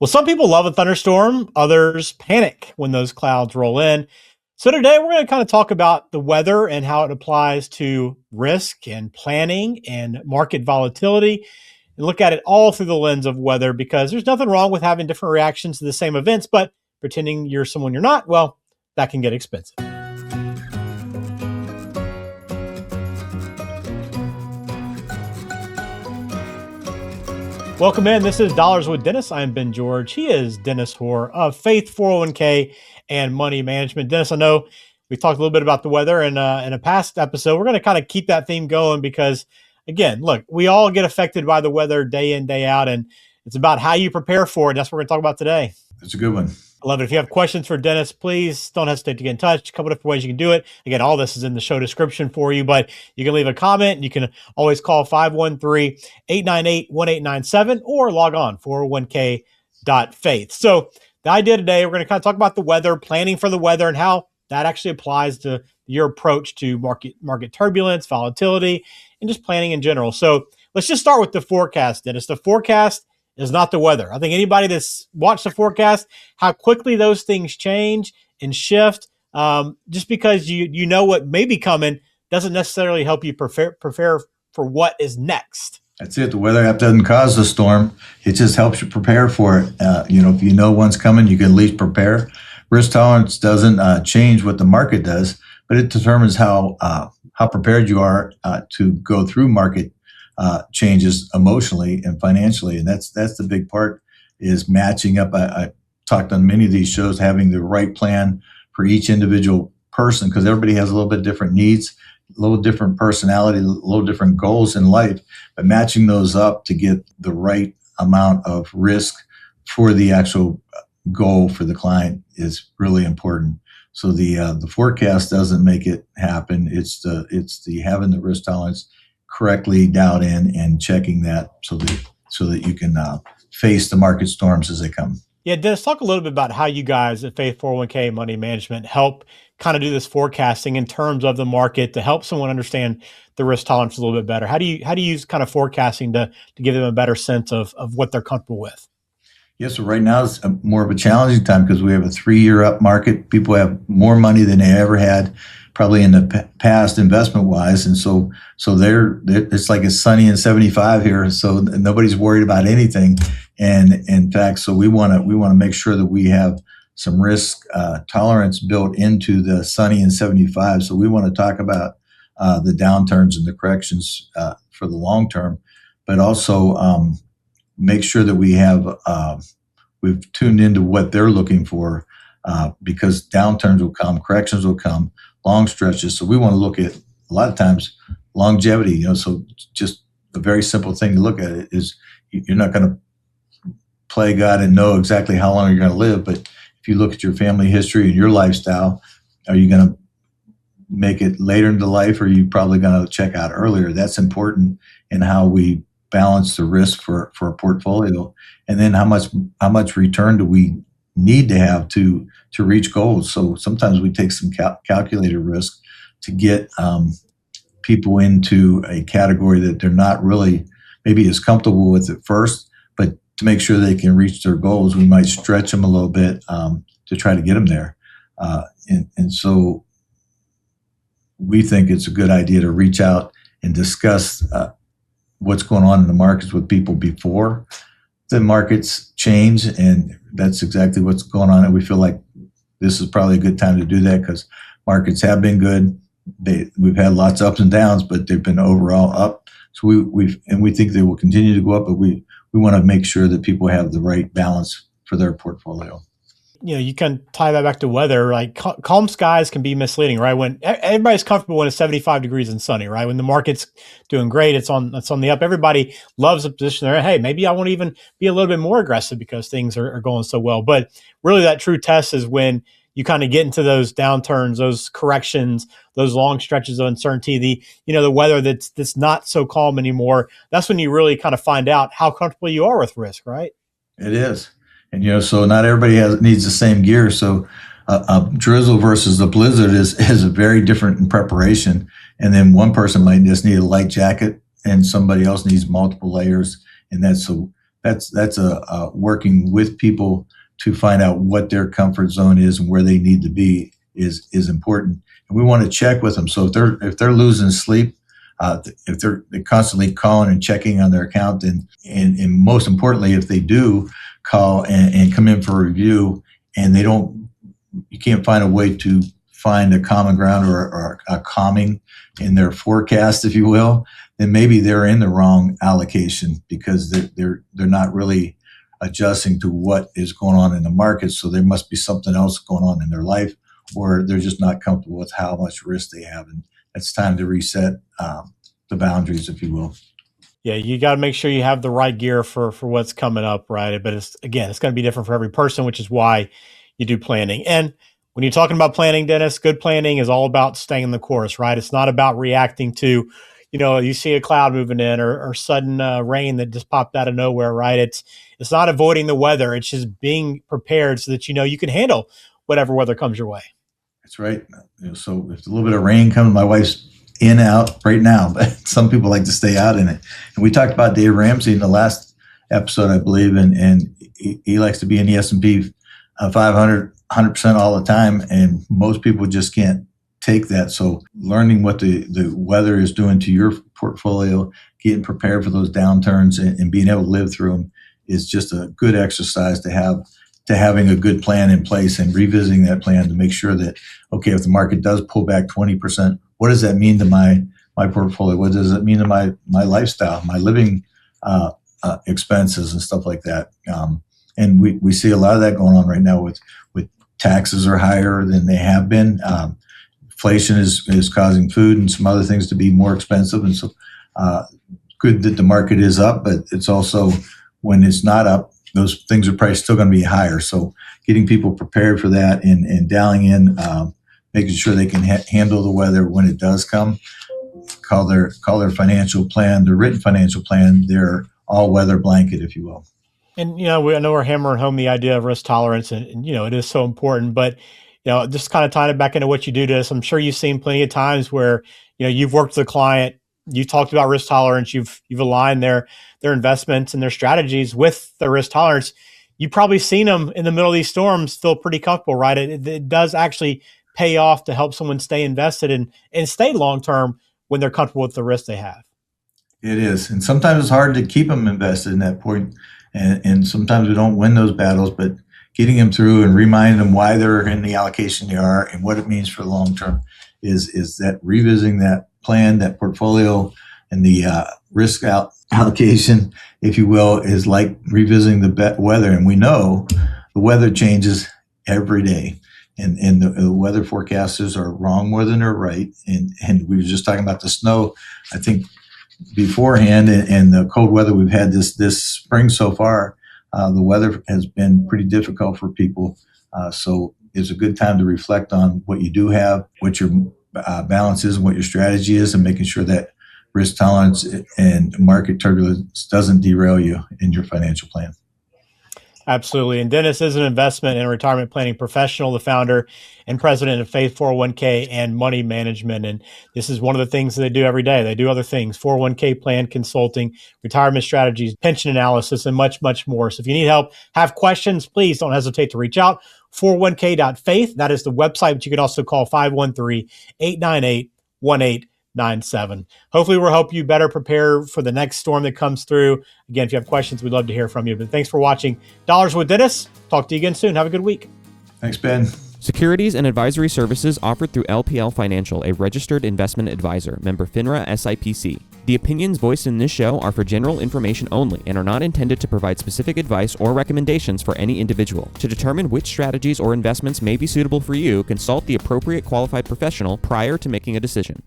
Well, some people love a thunderstorm, others panic when those clouds roll in. So today we're going to kind of talk about the weather and how it applies to risk and planning and market volatility and look at it all through the lens of weather, because there's nothing wrong with having different reactions to the same events, but pretending you're someone you're not, well, that can get expensive. Welcome in. This is Dollars with Dennis. I'm Ben George. He is Dennis Hoare of Faith 401k and Money Management. Dennis, I know we talked a little bit about the weather in a past episode. We're going to kind of keep that theme going because, again, look, we all get affected by the weather day in, day out, and it's about how you prepare for it. That's what we're going to talk about today. That's a good one. I love it. If you have questions for Dennis, please don't hesitate to get in touch. A couple different ways you can do it. Again, all this is in the show description for you, but you can leave a comment. You can always call 513-898-1897 or log on 401k.faith. So the idea today, we're going to kind of talk about the weather, planning for the weather, and how that actually applies to your approach to market turbulence, volatility, and just planning in general. So let's just start with the forecast, Dennis. The forecast is not the weather. I think anybody that's watched the forecast, how quickly those things change and shift, just because you know what may be coming doesn't necessarily help you prepare for what is next. That's it. The weather app doesn't cause the storm. It just helps you prepare for it. If you know one's coming, you can at least prepare. Risk tolerance doesn't change what the market does, but it determines how prepared you are to go through market changes emotionally and financially. And that's the big part, is matching up. I talked on many of these shows, having the right plan for each individual person, because everybody has a little bit different needs, a little different personality, a little different goals in life, but matching those up to get the right amount of risk for the actual goal for the client is really important. So the forecast doesn't make it happen. It's the having the risk tolerance correctly dialed in and checking that so that you can face the market storms as they come. Yeah, Dennis, talk a little bit about how you guys at Faith 401k Money Management help kind of do this forecasting in terms of the market to help someone understand the risk tolerance a little bit better. How do you use kind of forecasting to give them a better sense of what they're comfortable with? Yes, so right now it's more of a challenging time because we have a 3-year up market. People have more money than they ever had, probably in the past investment-wise, and so they're it's like it's sunny and 75 here, so nobody's worried about anything. And in fact, so we want to make sure that we have some risk tolerance built into the sunny and 75. So we want to talk about the downturns and the corrections for the long term, but also make sure that we've tuned into what they're looking for, because downturns will come, corrections will come, long stretches. So we want to look at, a lot of times, longevity. So just a very simple thing to look at it is, you're not going to play God and know exactly how long you're going to live, but if you look at your family history and your lifestyle, are you going to make it later into life, or are you probably going to check out earlier? That's important in how we balance the risk for a portfolio, and then how much return do we need to have to reach goals. So sometimes we take some calculated risk to get people into a category that they're not really maybe as comfortable with at first, but to make sure they can reach their goals, we might stretch them a little bit to try to get them there. And so we think it's a good idea to reach out and discuss what's going on in the markets with people before the markets change, and that's exactly what's going on. And we feel like this is probably a good time to do that because markets have been good. We've had lots of ups and downs, but they've been overall up. So we think they will continue to go up, but we want to make sure that people have the right balance for their portfolio. You can tie that back to weather. Like calm skies can be misleading, right? When everybody's comfortable when it's 75 degrees and sunny, right? When the market's doing great, it's on the up. Everybody loves a position there. Hey, maybe I want to even be a little bit more aggressive because things are going so well. But really, that true test is when you kind of get into those downturns, those corrections, those long stretches of uncertainty, the weather that's not so calm anymore. That's when you really kind of find out how comfortable you are with risk, right? It is. And, so not everybody needs the same gear. So a drizzle versus a blizzard is a very different in preparation. And then one person might just need a light jacket and somebody else needs multiple layers. And that's that's a working with people to find out what their comfort zone is and where they need to be is important. And we want to check with them. So if they're losing sleep, if they're constantly calling and checking on their account, and most importantly, if they do call and come in for a review and you can't find a way to find a common ground or a calming in their forecast, if you will, then maybe they're in the wrong allocation because they're not really adjusting to what is going on in the market. So there must be something else going on in their life, or they're just not comfortable with how much risk they have. And it's time to reset the boundaries, if you will. Yeah, you got to make sure you have the right gear for what's coming up, right? But it's going to be different for every person, which is why you do planning. And when you're talking about planning, Dennis, good planning is all about staying the course, right? It's not about reacting to, you see a cloud moving in or sudden rain that just popped out of nowhere, right? It's not avoiding the weather. It's just being prepared so that you can handle whatever weather comes your way. That's right. So if a little bit of rain comes, my wife's in out right now, but some people like to stay out in it. And we talked about Dave Ramsey in the last episode, I believe, and he likes to be in the S&P 500 100% all the time, and most people just can't take that. So learning what the weather is doing to your portfolio, getting prepared for those downturns and being able to live through them is just a good exercise to having a good plan in place and revisiting that plan to make sure that, okay, if the market does pull back 20%, what does that mean to my portfolio? What does it mean to my lifestyle, my living expenses and stuff like that? And we see a lot of that going on right now with taxes are higher than they have been. Inflation is causing food and some other things to be more expensive. And so good that the market is up, but it's also when it's not up, those things are probably still going to be higher. So getting people prepared for that and dialing in, making sure they can handle the weather when it does come, call their financial plan, their written financial plan, their all-weather blanket, if you will. And, I know we're hammering home the idea of risk tolerance and it is so important, but, just kind of tying it back into what you do to us. I'm sure you've seen plenty of times where, you've worked with a client, you talked about risk tolerance, you've aligned their investments and their strategies with the risk tolerance. You've probably seen them in the middle of these storms feel pretty comfortable, right? It does actually pay off to help someone stay invested and stay long-term when they're comfortable with the risk they have. It is. And sometimes it's hard to keep them invested in that point. And sometimes we don't win those battles, but getting them through and reminding them why they're in the allocation they are and what it means for the long term is that revisiting that plan, that portfolio, and the risk allocation, if you will, is like revisiting the weather. And we know the weather changes every day. And the weather forecasters are wrong more than they're right. And we were just talking about the snow, I think, beforehand, and the cold weather we've had this spring so far. The weather has been pretty difficult for people. So it's a good time to reflect on what you do have, what your balance is, and what your strategy is, and making sure that risk tolerance and market turbulence doesn't derail you in your financial plan. Absolutely. And Dennis is an investment and retirement planning professional, the founder and president of Faith 401k and Money Management. And this is one of the things that they do every day. They do other things, 401k plan consulting, retirement strategies, pension analysis, and much, much more. So if you need help, have questions, please don't hesitate to reach out. 401k.faith. That is the website, but you can also call 513-898-1897. Hopefully we'll help you better prepare for the next storm that comes through. Again, if you have questions, we'd love to hear from you. But thanks for watching Dollars with Dennis. Talk to you again soon. Have a good week. Thanks, Ben. Securities and advisory services offered through LPL Financial, a registered investment advisor, member FINRA SIPC. The opinions voiced in this show are for general information only and are not intended to provide specific advice or recommendations for any individual. To determine which strategies or investments may be suitable for you, consult the appropriate qualified professional prior to making a decision.